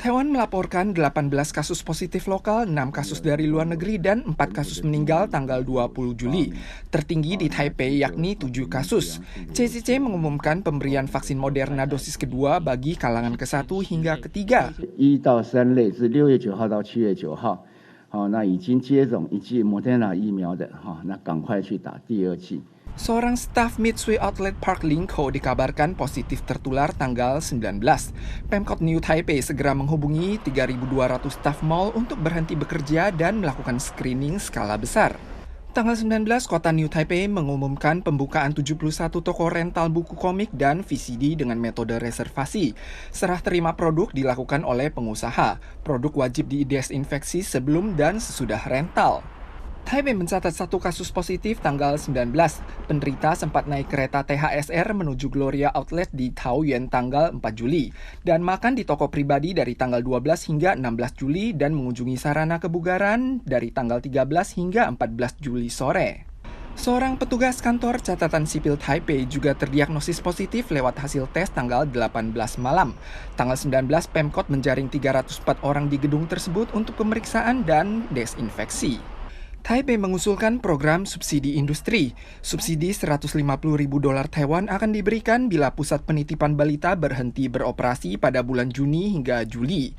Taiwan melaporkan 18 kasus positif lokal, 6 kasus dari luar negeri, dan 4 kasus meninggal tanggal 20 Juli. Tertinggi di Taipei yakni 7 kasus. CCC mengumumkan pemberian vaksin Moderna dosis kedua bagi kalangan ke-1 hingga ke-3. 1到3类自6月9号到7月9号，那已经接种1剂 Moderna 疫苗的，那赶快去打第2剂。 Seorang staf Mitsui Outlet Park Lingko dikabarkan positif tertular tanggal 19. Pemkot New Taipei segera menghubungi 3.200 staf mall untuk berhenti bekerja dan melakukan screening skala besar. Tanggal 19, kota New Taipei mengumumkan pembukaan 71 toko rental buku komik dan VCD dengan metode reservasi. Serah terima produk dilakukan oleh pengusaha. Produk wajib didesinfeksi sebelum dan sesudah rental. Taipei mencatat 1 kasus positif tanggal 19. Penderita sempat naik kereta THSR menuju Gloria Outlet di Taoyuan tanggal 4 Juli dan makan di toko pribadi dari tanggal 12 hingga 16 Juli dan mengunjungi sarana kebugaran dari tanggal 13 hingga 14 Juli sore. Seorang petugas kantor catatan sipil Taipei juga terdiagnosis positif lewat hasil tes tanggal 18 malam. Tanggal 19, Pemkot menjaring 304 orang di gedung tersebut untuk pemeriksaan dan desinfeksi. Taipei mengusulkan program subsidi industri. Subsidi $150.000 Taiwan akan diberikan bila pusat penitipan balita berhenti beroperasi pada bulan Juni hingga Juli.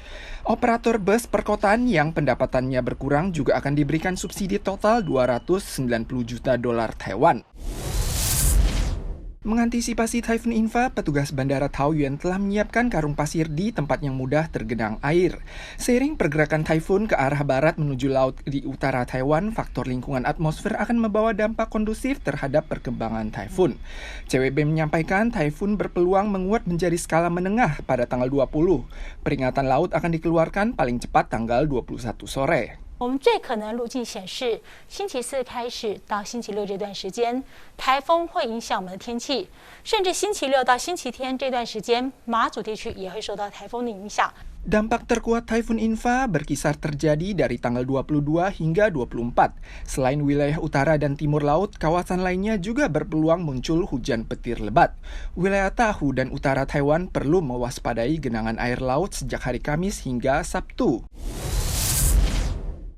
Operator bus perkotaan yang pendapatannya berkurang juga akan diberikan subsidi total $290 juta Taiwan. Mengantisipasi Taifun Infa, petugas Bandara Taoyuan telah menyiapkan karung pasir di tempat yang mudah tergenang air. Seiring pergerakan taifun ke arah barat menuju laut di utara Taiwan, faktor lingkungan atmosfer akan membawa dampak kondusif terhadap perkembangan taifun. CWB menyampaikan taifun berpeluang menguat menjadi skala menengah pada tanggal 20. Peringatan laut akan dikeluarkan paling cepat tanggal 21 sore. 我们最可能路径显示，星期四开始到星期六这段时间，台风会影响我们的天气，甚至星期六到星期天这段时间，马祖地区也会受到台风的影响。 Dampak terkuat Taifun Infa berkisar terjadi dari tanggal 22 hingga 24. Selain wilayah utara dan timur laut, kawasan lainnya juga berpeluang muncul hujan petir lebat. Wilayah Tahu dan utara Taiwan perlu mewaspadai genangan air laut sejak hari Kamis hingga Sabtu.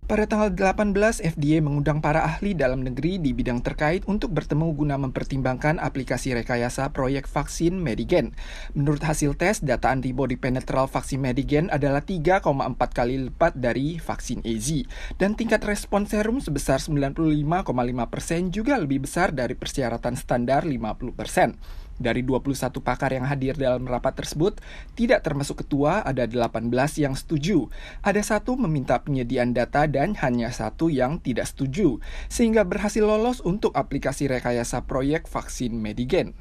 Pada tanggal 18, FDA mengundang para ahli dalam negeri di bidang terkait untuk bertemu guna mempertimbangkan aplikasi rekayasa proyek vaksin Medigen. Menurut hasil tes, data antibody penetral vaksin Medigen adalah 3,4 kali lipat dari vaksin AZ. Dan tingkat respon serum sebesar 95,5% juga lebih besar dari persyaratan standar 50%. Dari 21 pakar yang hadir dalam rapat tersebut, tidak termasuk ketua, ada 18 yang setuju. Ada 1 meminta penyediaan data dan hanya 1 yang tidak setuju, sehingga berhasil lolos untuk aplikasi rekayasa proyek vaksin Medigen.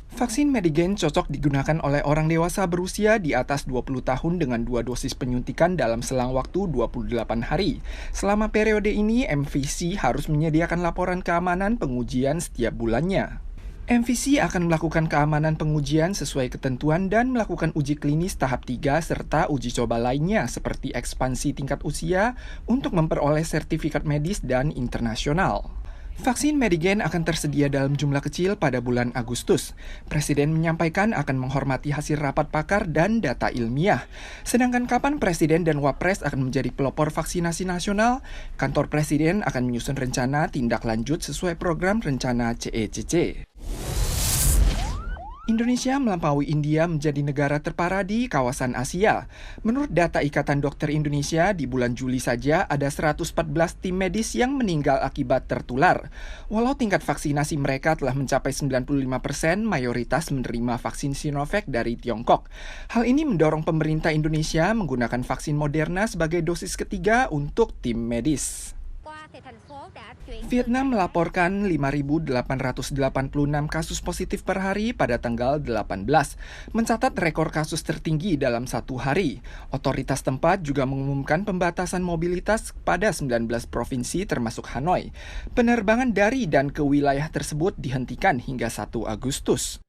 Vaksin Medigen cocok digunakan oleh orang dewasa berusia di atas 20 tahun dengan 2 dosis penyuntikan dalam selang waktu 28 hari. Selama periode ini, MVC harus menyediakan laporan keamanan pengujian setiap bulannya. MVC akan melakukan keamanan pengujian sesuai ketentuan dan melakukan uji klinis tahap 3 serta uji coba lainnya seperti ekspansi tingkat usia untuk memperoleh sertifikat medis dan internasional. Vaksin Medigen akan tersedia dalam jumlah kecil pada bulan Agustus. Presiden menyampaikan akan menghormati hasil rapat pakar dan data ilmiah. Sedangkan kapan Presiden dan Wapres akan menjadi pelopor vaksinasi nasional, kantor Presiden akan menyusun rencana tindak lanjut sesuai program rencana CECC. Indonesia melampaui India menjadi negara terparah di kawasan Asia. Menurut data Ikatan Dokter Indonesia, di bulan Juli saja ada 114 tim medis yang meninggal akibat tertular. Walau tingkat vaksinasi mereka telah mencapai 95%, mayoritas menerima vaksin Sinovac dari Tiongkok. Hal ini mendorong pemerintah Indonesia menggunakan vaksin Moderna sebagai dosis ketiga untuk tim medis. Vietnam melaporkan 5.886 kasus positif per hari pada tanggal 18, mencatat rekor kasus tertinggi dalam satu hari. Otoritas tempat juga mengumumkan pembatasan mobilitas pada 19 provinsi termasuk Hanoi. Penerbangan dari dan ke wilayah tersebut dihentikan hingga 1 Agustus.